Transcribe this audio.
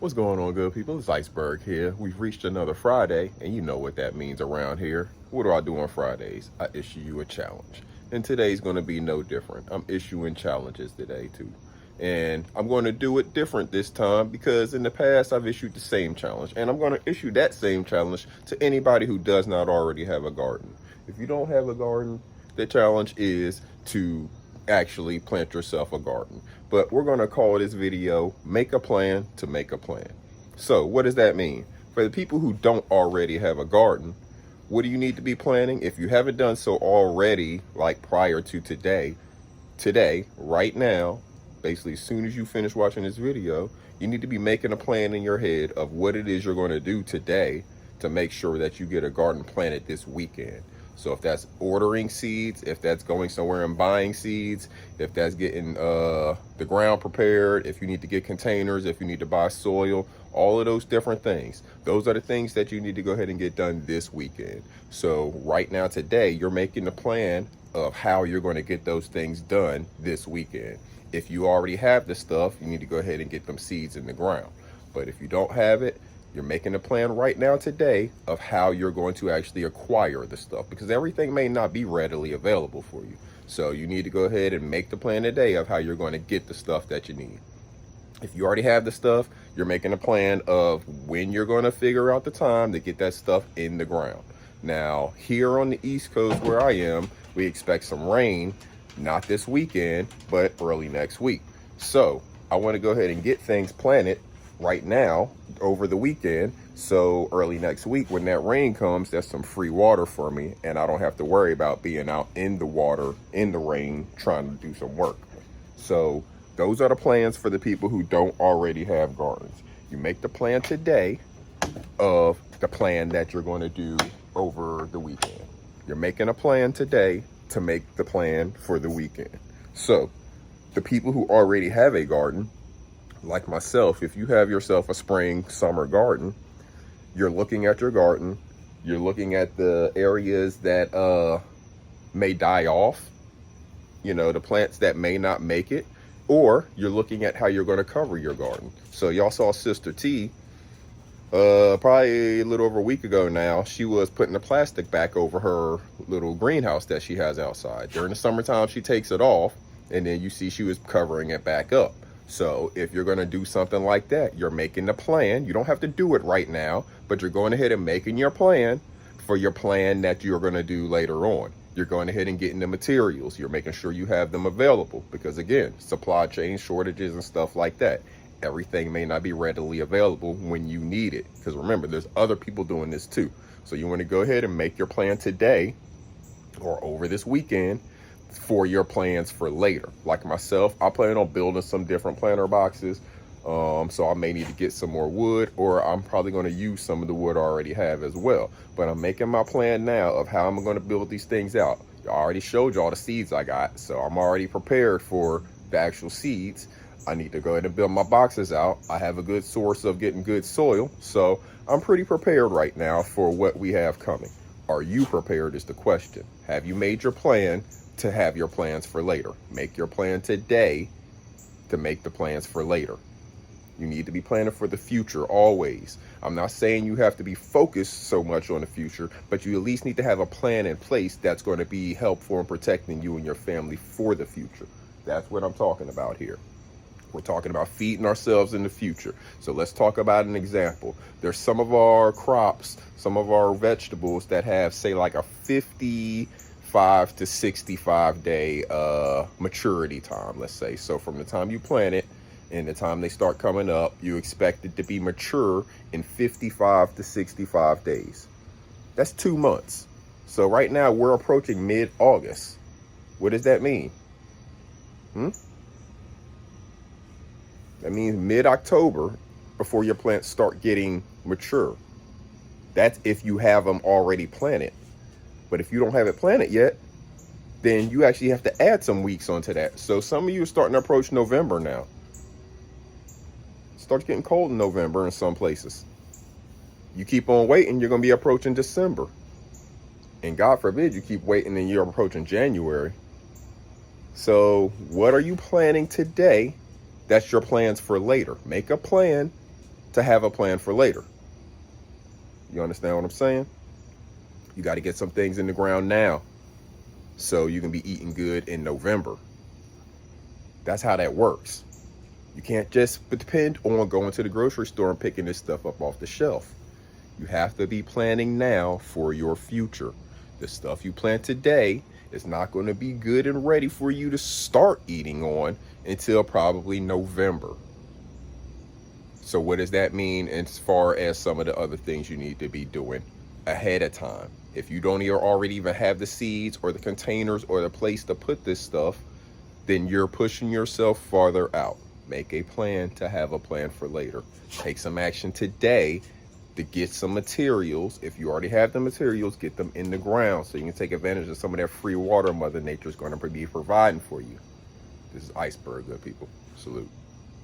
What's going on, good people? It's Iceberg here. We've reached another Friday, and you know what that means around here. What do I do on Fridays? I issue you a challenge. And today's going to be no different. I'm issuing challenges today, too. And I'm going to do it different this time because in the past I've issued the same challenge. And I'm going to issue that same challenge to anybody who does not already have a garden. If you don't have a garden, the challenge is to actually plant yourself a garden. But we're going to call this video Make a Plan to Make a Plan. So what does that mean? For the people who don't already have a garden, what do you need to be planning? If you haven't done so already, like prior to today, right now, basically as soon as you finish watching this video, you need to be making a plan in your head of what it is you're going to do today to make sure that you get a garden planted this weekend. So if that's ordering seeds, if that's going somewhere and buying seeds, if that's getting the ground prepared, if you need to get containers, if you need to buy soil, all of those different things. Those are the things that you need to go ahead and get done this weekend. So right now, today, you're making the plan of how you're going to get those things done this weekend. If you already have the stuff, you need to go ahead and get them seeds in the ground. But if you don't have it, you're making a plan right now today of how you're going to actually acquire the stuff, because everything may not be readily available for you. So you need to go ahead and make the plan today of how you're going to get the stuff that you need. If you already have the stuff, you're making a plan of when you're going to figure out the time to get that stuff in the ground. Now, here on the East Coast where I am, we expect some rain, not this weekend, but early next week. So I want to go ahead and get things planted right now over the weekend, so early next week when that rain comes, that's some free water for me, and I don't have to worry about being out in the water in the rain trying to do some work. So those are the plans for the people who don't already have gardens. You make the plan today of the plan that you're going to do over the weekend. You're making a plan today to make the plan for the weekend. So the people who already have a garden, like myself, if you have yourself a spring, summer garden, you're looking at your garden, you're looking at the areas that may die off, you know, the plants that may not make it, or you're looking at how you're going to cover your garden. So y'all saw Sister T, probably a little over a week ago now, she was putting the plastic back over her little greenhouse that she has outside. During the summertime, she takes it off, and then you see she was covering it back up. So if you're going to do something like that, you're making the plan. You don't have to do it right now, but you're going ahead and making your plan for your plan that you're going to do later on. You're going ahead and getting the materials. You're making sure you have them available because, again, supply chain shortages and stuff like that. Everything may not be readily available when you need it, because remember, there's other people doing this too. So you want to go ahead and make your plan today or over this weekend for your plans for later. Like myself, I plan on building some different planter boxes, so I may need to get some more wood, or I'm probably going to use some of the wood I already have as well. But I'm making my plan now of how I'm going to build these things out. I already showed you all the seeds I got, so I'm already prepared for the actual seeds. I need to go ahead and build my boxes out. I have a good source of getting good soil, so I'm pretty prepared right now for what we have coming. Are you prepared is the question. Have you made your plan to have your plans for later? Make your plan today to make the plans for later. You need to be planning for the future always. I'm not saying you have to be focused so much on the future, but you at least need to have a plan in place that's going to be helpful in protecting you and your family for the future. That's what I'm talking about here. We're talking about feeding ourselves in the future. So let's talk about an example. There's some of our crops, some of our vegetables that have, say, like a 55 to 65 day maturity time, let's say. So from the time you plant it and the time they start coming up, you expect it to be mature in 55 to 65 days. That's 2 months. So right now we're approaching mid-August. What does that mean? That means mid-October before your plants start getting mature. That's if you have them already planted. But if you don't have it planted yet, then you actually have to add some weeks onto that. So some of you are starting to approach November now. It starts getting cold in November in some places. You keep on waiting, you're going to be approaching December. And God forbid you keep waiting and you're approaching January. So what are you planning today? That's your plans for later. Make a plan to have a plan for later. You understand what I'm saying? You got to get some things in the ground now so you can be eating good in November. That's how that works. You can't just depend on going to the grocery store and picking this stuff up off the shelf. You have to be planning now for your future. The stuff you plant today is not going to be good and ready for you to start eating on until probably November. So what does that mean as far as some of the other things you need to be doing ahead of time? If you don't already even have the seeds or the containers or the place to put this stuff, then you're pushing yourself farther out. Make a plan to have a plan for later. Take some action today to get some materials. If you already have the materials, get them in the ground so you can take advantage of some of that free water Mother Nature is going to be providing for you. This is Iceberg, good people. Salute.